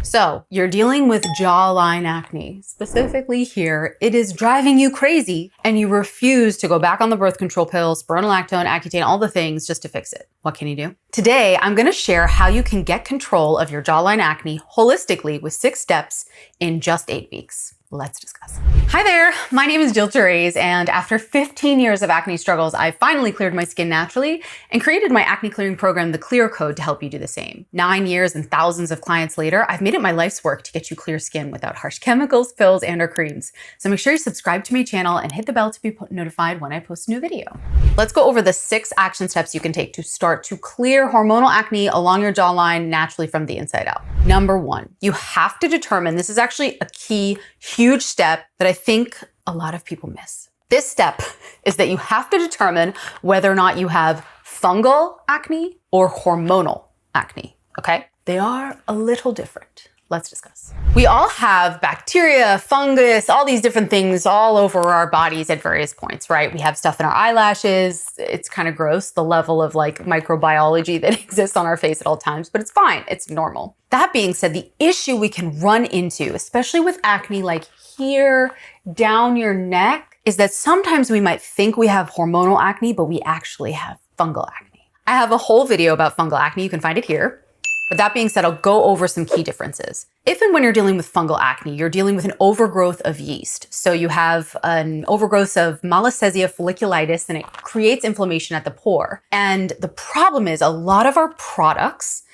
So you're dealing with jawline acne. Specifically here, it is driving you crazy and you refuse to go back on the birth control pills, spironolactone, Accutane, all the things just to fix it. What can you do? Today, I'm gonna share how you can get control of your jawline acne holistically with 6 steps in just 8 weeks. Let's discuss. Hi there, my name is Therese, and after 15 years of acne struggles, I finally cleared my skin naturally and created my acne clearing program, The Clear Code, to help you do the same. 9 years and thousands of clients later, I've made it my life's work to get you clear skin without harsh chemicals, pills, and or creams. So make sure you subscribe to my channel and hit the bell to be notified when I post a new video. Let's go over the 6 action steps you can take to start to clear hormonal acne along your jawline naturally from the inside out. Number 1, you have to determine, this is actually a key, huge step that I think a lot of people miss. This step is that you have to determine whether or not you have fungal acne or hormonal acne, okay? They are a little different. Let's discuss. We all have bacteria, fungus, all these different things all over our bodies at various points, right? We have stuff in our eyelashes. It's kind of gross, the level of like microbiology that exists on our face at all times, but it's fine. It's normal. That being said, the issue we can run into, especially with acne, like here down your neck, is that sometimes we might think we have hormonal acne, but we actually have fungal acne. I have a whole video about fungal acne. You can find it here. But that being said, I'll go over some key differences. If and when you're dealing with fungal acne, you're dealing with an overgrowth of yeast. So you have an overgrowth of Malassezia folliculitis, and it creates inflammation at the pore. And the problem is a lot of our products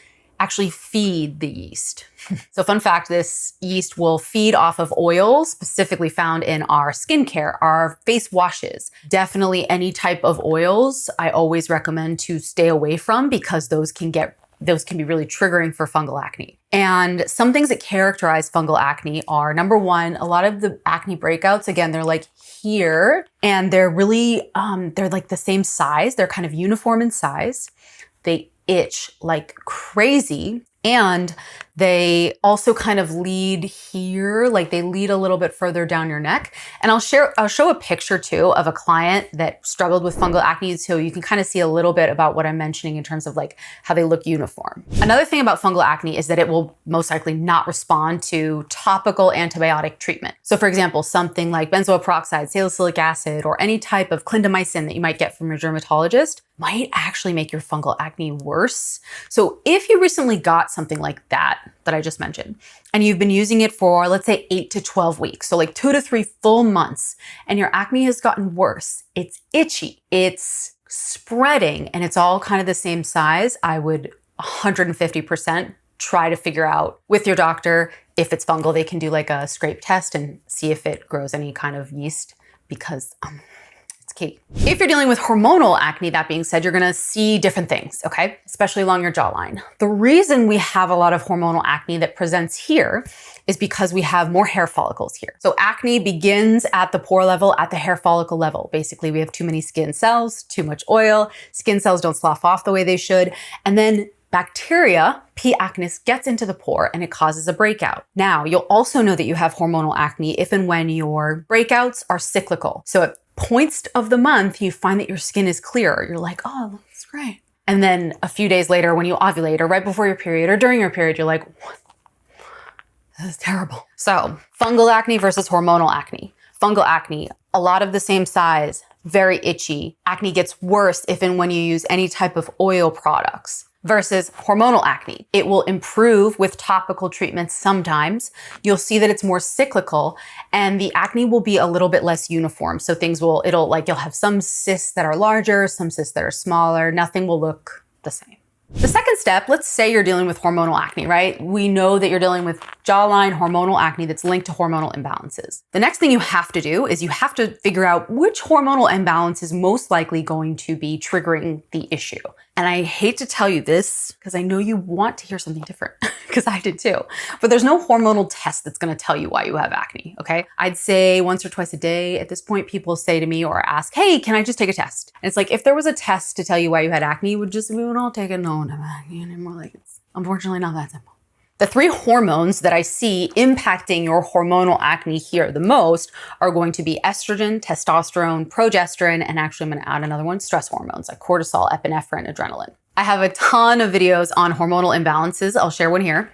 actually feed the yeast. So fun fact, this yeast will feed off of oils specifically found in our skincare, our face washes. Definitely any type of oils I always recommend to stay away from, because those can be really triggering for fungal acne. And some things that characterize fungal acne are, number 1, a lot of the acne breakouts, again, they're like here, and they're really, they're like the same size. They're kind of uniform in size. They itch like crazy. And they also kind of lead here, like they lead a little bit further down your neck. And I'll show a picture too of a client that struggled with fungal acne, so you can kind of see a little bit about what I'm mentioning in terms of like how they look uniform. Another thing about fungal acne is that it will most likely not respond to topical antibiotic treatment. So for example, something like benzoyl peroxide, salicylic acid, or any type of clindamycin that you might get from your dermatologist might actually make your fungal acne worse. So if you recently got something like that I just mentioned, and you've been using it for, let's say, 8 to 12 weeks, so like 2 to 3 full months, and your acne has gotten worse, it's itchy, it's spreading, and it's all kind of the same size, I would 150% try to figure out with your doctor if it's fungal. They can do like a scrape test and see if it grows any kind of yeast, because key. If you're dealing with hormonal acne, that being said, you're gonna see different things, okay? Especially along your jawline. The reason we have a lot of hormonal acne that presents here is because we have more hair follicles here. So acne begins at the pore level, at the hair follicle level. Basically, we have too many skin cells, too much oil, skin cells don't slough off the way they should, and then bacteria, P. acnes, gets into the pore and it causes a breakout. Now, you'll also know that you have hormonal acne if and when your breakouts are cyclical. So at points of the month, you find that your skin is clearer. You're like, oh, looks great. And then a few days later, when you ovulate or right before your period or during your period, you're like, what? This is terrible. So fungal acne versus hormonal acne. Fungal acne, a lot of the same size, very itchy. Acne gets worse if and when you use any type of oil products. Versus hormonal acne. It will improve with topical treatments sometimes. You'll see that it's more cyclical, and the acne will be a little bit less uniform. So you'll have some cysts that are larger, some cysts that are smaller. Nothing will look the same. The second step, let's say you're dealing with hormonal acne, right? We know that you're dealing with jawline hormonal acne that's linked to hormonal imbalances. The next thing you have to do is you have to figure out which hormonal imbalance is most likely going to be triggering the issue. And I hate to tell you this because I know you want to hear something different, because I did too. But there's no hormonal test that's going to tell you why you have acne, okay? I'd say once or twice a day at this point, people say to me or ask, hey, can I just take a test? And it's like, if there was a test to tell you why you had acne, we would all take it. No one have acne anymore. Like, it's unfortunately not that simple. The 3 hormones that I see impacting your hormonal acne here the most are going to be estrogen, testosterone, progesterone, and actually I'm going to add another one, stress hormones like cortisol, epinephrine, adrenaline. I have a ton of videos on hormonal imbalances. I'll share one here.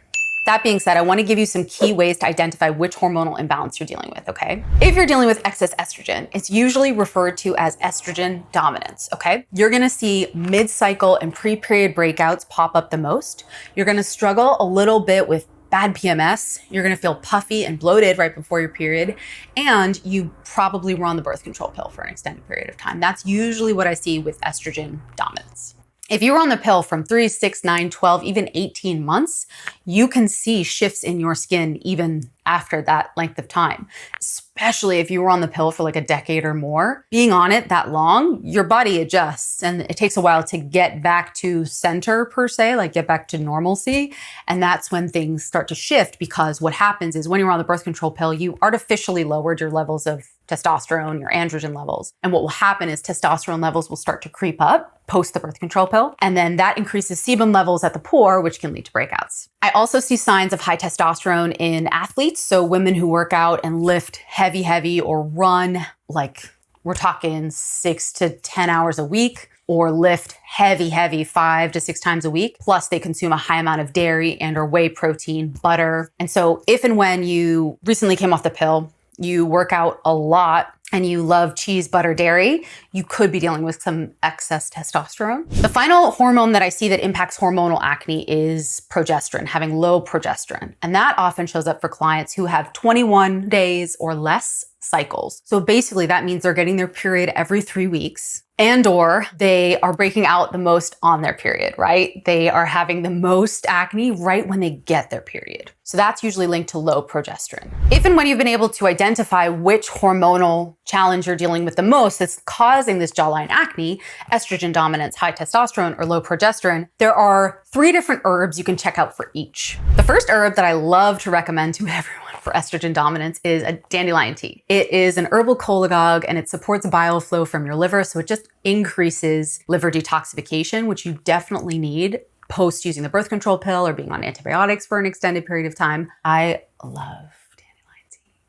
That being said, I want to give you some key ways to identify which hormonal imbalance you're dealing with, okay? If you're dealing with excess estrogen, it's usually referred to as estrogen dominance, okay? You're going to see mid-cycle and pre-period breakouts pop up the most. You're going to struggle a little bit with bad PMS. You're going to feel puffy and bloated right before your period. And you probably were on the birth control pill for an extended period of time. That's usually what I see with estrogen dominance. If you were on the pill from 3, 6, 9, 12, even 18 months, you can see shifts in your skin even after that length of time, especially if you were on the pill for like a decade or more. Being on it that long, your body adjusts and it takes a while to get back to center per se, like get back to normalcy. And that's when things start to shift, because what happens is when you're on the birth control pill, you artificially lowered your levels of testosterone, your androgen levels. And what will happen is testosterone levels will start to creep up post the birth control pill. And then that increases sebum levels at the pore, which can lead to breakouts. I also see signs of high testosterone in athletes. So women who work out and lift heavy or run, like we're talking 6 to 10 hours a week, or lift heavy 5 to 6 times a week. Plus they consume a high amount of dairy and or whey protein, butter. And so if and when you recently came off the pill, you work out a lot, and you love cheese, butter, dairy, you could be dealing with some excess testosterone. The final hormone that I see that impacts hormonal acne is progesterone, having low progesterone. And that often shows up for clients who have 21 days or less cycles. So basically that means they're getting their period every 3 weeks, and or they are breaking out the most on their period, right? They are having the most acne right when they get their period. So that's usually linked to low progesterone. If and when you've been able to identify which hormonal challenge you're dealing with the most that's causing this jawline acne, estrogen dominance, high testosterone, or low progesterone, there are 3 different herbs you can check out for each. The first herb that I love to recommend to everyone for estrogen dominance is a dandelion tea. It is an herbal cholagogue and it supports bile flow from your liver, so it just increases liver detoxification, which you definitely need post using the birth control pill or being on antibiotics for an extended period of time. I love dandelion tea.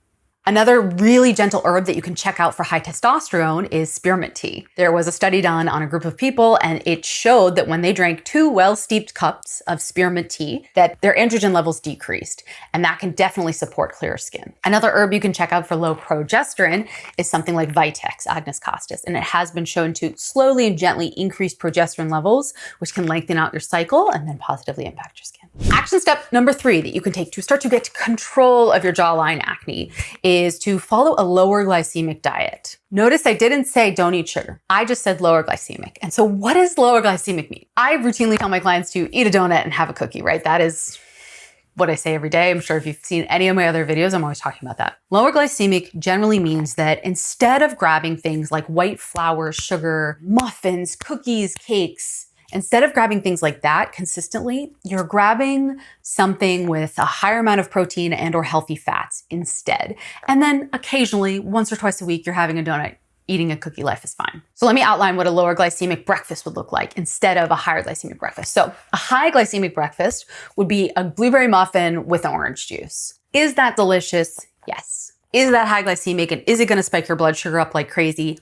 Another really gentle herb that you can check out for high testosterone is spearmint tea. There was a study done on a group of people and it showed that when they drank 2 well-steeped cups of spearmint tea, that their androgen levels decreased. And that can definitely support clear skin. Another herb you can check out for low progesterone is something like Vitex, Agnus castus. And it has been shown to slowly and gently increase progesterone levels, which can lengthen out your cycle and then positively impact your skin. Action step number 3 that you can take to start to get control of your jawline acne is to follow a lower glycemic diet. Notice I didn't say don't eat sugar. I just said lower glycemic. And so what does lower glycemic mean? I routinely tell my clients to eat a donut and have a cookie, right? That is what I say every day. I'm sure if you've seen any of my other videos, I'm always talking about that. Lower glycemic generally means that instead of grabbing things like white flour, sugar, muffins, cookies, cakes, instead of grabbing things like that consistently, you're grabbing something with a higher amount of protein and or healthy fats instead. And then occasionally, once or twice a week, you're having a donut. Eating a cookie, life is fine. So let me outline what a lower glycemic breakfast would look like instead of a higher glycemic breakfast. So a high glycemic breakfast would be a blueberry muffin with orange juice. Is that delicious? Yes. Is that high glycemic and is it gonna spike your blood sugar up like crazy?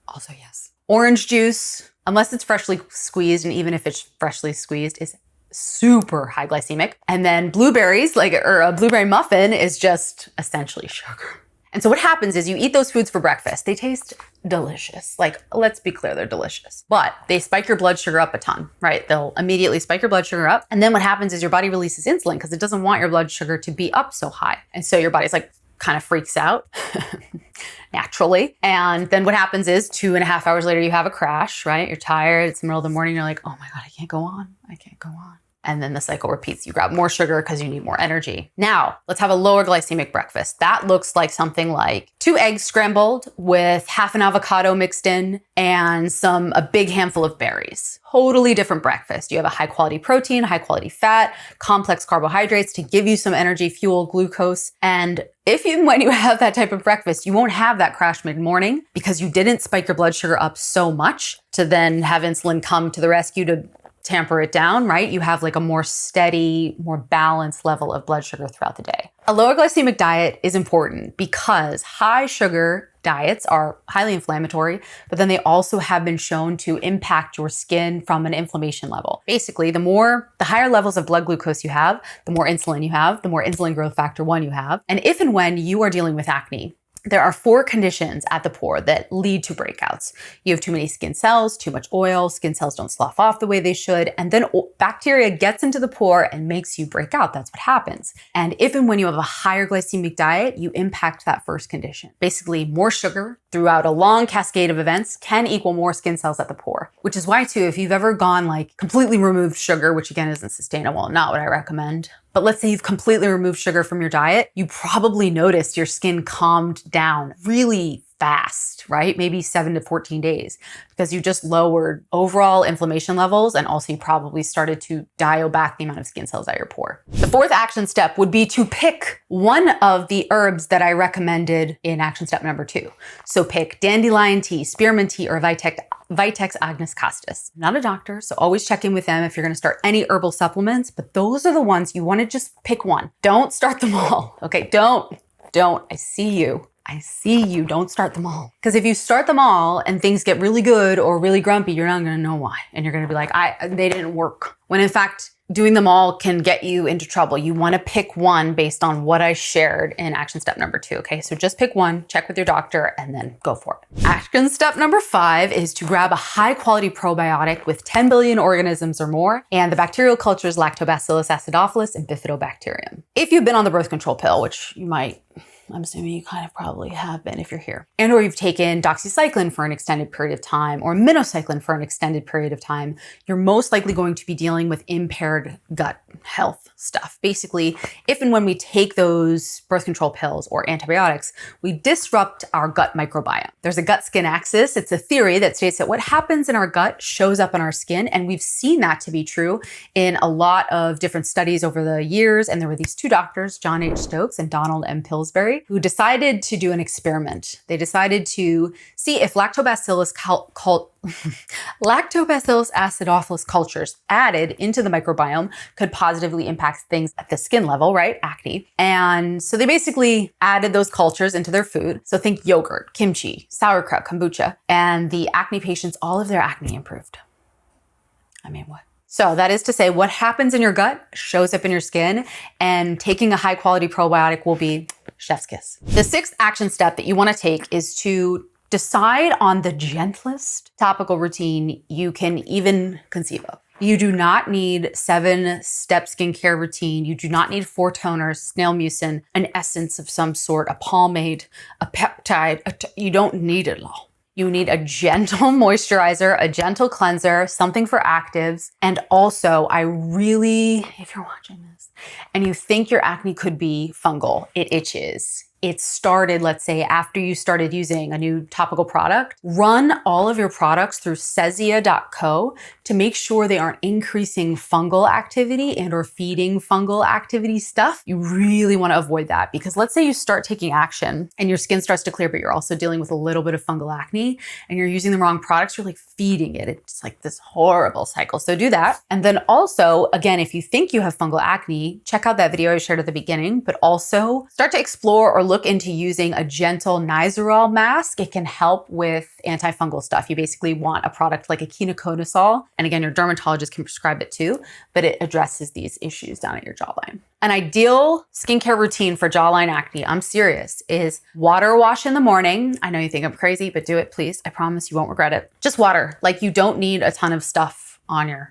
Also yes. Orange juice, unless it's freshly squeezed, and even if it's freshly squeezed, is super high glycemic. And then blueberries, or a blueberry muffin is just essentially sugar. And so what happens is you eat those foods for breakfast. They taste delicious. Like, let's be clear, they're delicious. But they spike your blood sugar up a ton, right? They'll immediately spike your blood sugar up. And then what happens is your body releases insulin because it doesn't want your blood sugar to be up so high. And so your body's like, kind of freaks out naturally. And then what happens is 2.5 hours later, you have a crash, right? You're tired. It's the middle of the morning. You're like, oh my God, I can't go on. I can't go on. And then the cycle repeats. You grab more sugar because you need more energy. Now, let's have a lower glycemic breakfast. That looks like something like 2 eggs scrambled with half an avocado mixed in and a big handful of berries. Totally different breakfast. You have a high quality protein, high quality fat, complex carbohydrates to give you some energy, fuel, glucose. And when you have that type of breakfast, you won't have that crash mid-morning because you didn't spike your blood sugar up so much to then have insulin come to the rescue to tamper it down, right? You have like a more steady, more balanced level of blood sugar throughout the day. A lower glycemic diet is important because high sugar diets are highly inflammatory, but then they also have been shown to impact your skin from an inflammation level. Basically, the higher levels of blood glucose you have, the more insulin you have, the more insulin growth factor 1 you have. And if and when you are dealing with acne, there are 4 conditions at the pore that lead to breakouts. You have too many skin cells, too much oil, skin cells don't slough off the way they should, and then bacteria gets into the pore and makes you break out. That's what happens. And if and when you have a higher glycemic diet, you impact that first condition. Basically, more sugar throughout a long cascade of events can equal more skin cells at the pore, which is why too, if you've ever gone like completely removed sugar, which again isn't sustainable, not what I recommend, but let's say you've completely removed sugar from your diet, you probably noticed your skin calmed down really fast, right? Maybe 7 to 14 days because you just lowered overall inflammation levels, and also you probably started to dial back the amount of skin cells at your pore. The 4th action step would be to pick one of the herbs that I recommended in action step number 2. So pick dandelion tea, spearmint tea, or Vitex agnus castus. I'm not a doctor, so always check in with them if you're going to start any herbal supplements, but those are the ones you want to just pick one. Don't start them all. Okay, don't. I see you. Don't start them all. Because if you start them all and things get really good or really grumpy, you're not going to know why. And you're going to be like, they didn't work. When in fact, doing them all can get you into trouble. You want to pick one based on what I shared in action step number 2. Okay, so just pick one, check with your doctor, and then go for it. Action step number 5 is to grab a high quality probiotic with 10 billion organisms or more, and the bacterial cultures Lactobacillus acidophilus and Bifidobacterium. If you've been on the birth control pill, which you might, I'm assuming you kind of probably have been if you're here, and or you've taken doxycycline for an extended period of time or minocycline for an extended period of time, you're most likely going to be dealing with impaired gut health stuff. Basically, if and when we take those birth control pills or antibiotics, we disrupt our gut microbiome. There's a gut-skin axis. It's a theory that states that what happens in our gut shows up in our skin, and we've seen that to be true in a lot of different studies over the years. And there were these 2 doctors, John H. Stokes and Donald M. Pillsbury, who decided to do an experiment. They decided to see if Lactobacillus acidophilus cultures added into the microbiome could positively impact things at the skin level, right? Acne. And so they basically added those cultures into their food. So think yogurt, kimchi, sauerkraut, kombucha, and the acne patients, all of their acne improved. I mean, what? So that is to say, what happens in your gut shows up in your skin, and taking a high quality probiotic will be chef's kiss. The 6th action step that you want to take is to decide on the gentlest topical routine you can even conceive of. You do not need 7-step skincare routine. You do not need 4 toners, snail mucin, an essence of some sort, a pomade, a peptide. You don't need it all. You need a gentle moisturizer, a gentle cleanser, something for actives. And also, if you're watching this and you think your acne could be fungal, it itches, it started, let's say, after you started using a new topical product, run all of your products through Cezia.co to make sure they aren't increasing fungal activity and or feeding fungal activity stuff. You really want to avoid that, because let's say you start taking action and your skin starts to clear, but you're also dealing with a little bit of fungal acne and you're using the wrong products, you're like feeding it. It's like this horrible cycle. So do that. And then also, again, if you think you have fungal acne, check out that video I shared at the beginning, but also start to explore or look into using a gentle Nizoral mask. It can help with antifungal stuff. You basically want a product like a ketoconazole. And again, your dermatologist can prescribe it too, but it addresses these issues down at your jawline. An ideal skincare routine for jawline acne, I'm serious, is water wash in the morning. I know you think I'm crazy, but do it, please. I promise you won't regret it. Just water. Like, you don't need a ton of stuff on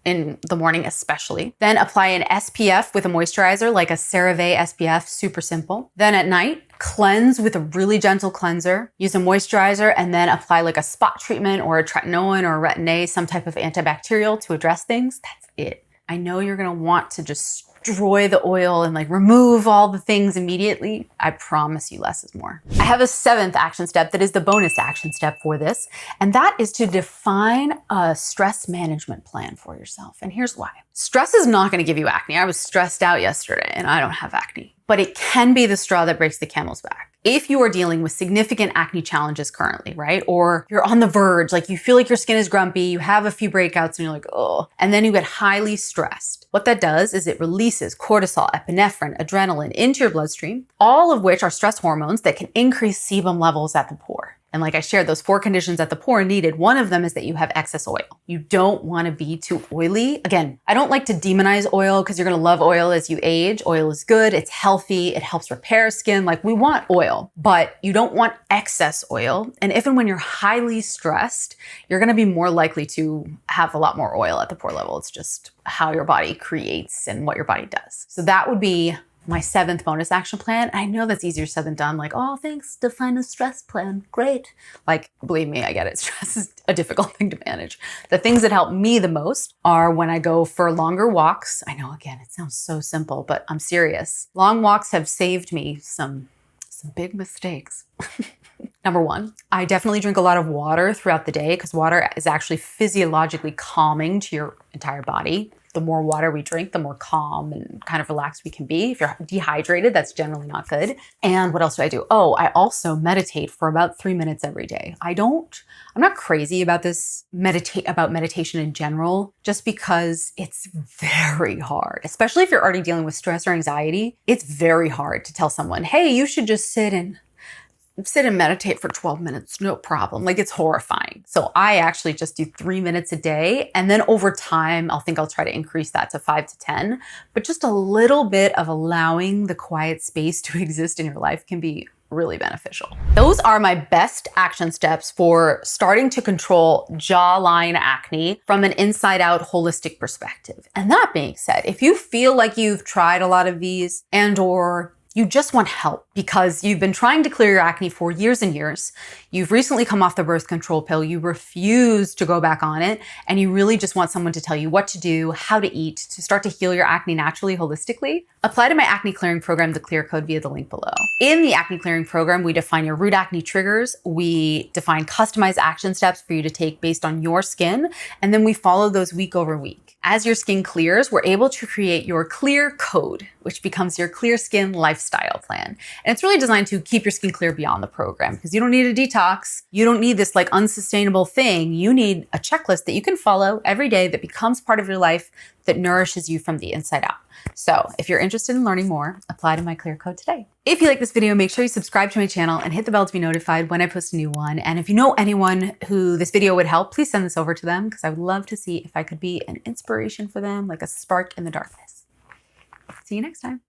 in the morning especially. Then apply an SPF with a moisturizer like a CeraVe SPF, super simple. Then at night, cleanse with a really gentle cleanser. Use a moisturizer and then apply like a spot treatment or a tretinoin or a retin-A, some type of antibacterial to address things. That's it. I know you're gonna want to just destroy the oil and like remove all the things immediately. I promise you less is more. I have a 7th action step that is the bonus action step for this, and that is to define a stress management plan for yourself. And here's why. Stress is not gonna give you acne. I was stressed out yesterday and I don't have acne, but it can be the straw that breaks the camel's back. If you are dealing with significant acne challenges currently, right? Or you're on the verge, like you feel like your skin is grumpy, you have a few breakouts and you're like, oh, and then you get highly stressed. What that does is it releases cortisol, epinephrine, adrenaline into your bloodstream, all of which are stress hormones that can increase sebum levels at the pore. And like I shared, those 4 conditions at the pore are needed. One of them is that you have excess oil. You don't want to be too oily. Again, I don't like to demonize oil because you're going to love oil as you age. Oil is good. It's healthy. It helps repair skin. Like we want oil, but you don't want excess oil. And if and when you're highly stressed, you're going to be more likely to have a lot more oil at the pore level. It's just how your body creates and what your body does. So that would be my 7th bonus action plan. I know that's easier said than done. Like, oh, thanks, define a stress plan. Great. Like, believe me, I get it. Stress is a difficult thing to manage. The things that help me the most are when I go for longer walks. I know, again, it sounds so simple, but I'm serious. Long walks have saved me some big mistakes. Number 1, I definitely drink a lot of water throughout the day because water is actually physiologically calming to your entire body. The more water we drink, the more calm and kind of relaxed we can be. If you're dehydrated, that's generally not good. And what else do I do? Oh, I also meditate for about 3 minutes every day. I'm not crazy about meditation in general, just because it's very hard, especially if you're already dealing with stress or anxiety. It's very hard to tell someone, hey, you should just sit and meditate for 12 minutes, no problem. Like it's horrifying. So I actually just do 3 minutes a day. And then over time, I'll try to increase that to 5 to 10. But just a little bit of allowing the quiet space to exist in your life can be really beneficial. Those are my best action steps for starting to control jawline acne from an inside out holistic perspective. And that being said, if you feel like you've tried a lot of these or you just want help because you've been trying to clear your acne for years and years. You've recently come off the birth control pill. You refuse to go back on it. And you really just want someone to tell you what to do, how to eat, to start to heal your acne naturally, holistically. Apply to my acne clearing program, the clear code via the link below. In the acne clearing program, we define your root acne triggers. We define customized action steps for you to take based on your skin. And then we follow those week over week. As your skin clears, we're able to create your clear code, which becomes your clear skin lifestyle plan. And it's really designed to keep your skin clear beyond the program because you don't need a detox. You don't need this like unsustainable thing. You need a checklist that you can follow every day that becomes part of your life that nourishes you from the inside out. So if you're interested in learning more, apply to my clear code today. If you like this video, make sure you subscribe to my channel and hit the bell to be notified when I post a new one. And if you know anyone who this video would help, please send this over to them because I would love to see if I could be an inspiration for them, like a spark in the darkness. See you next time.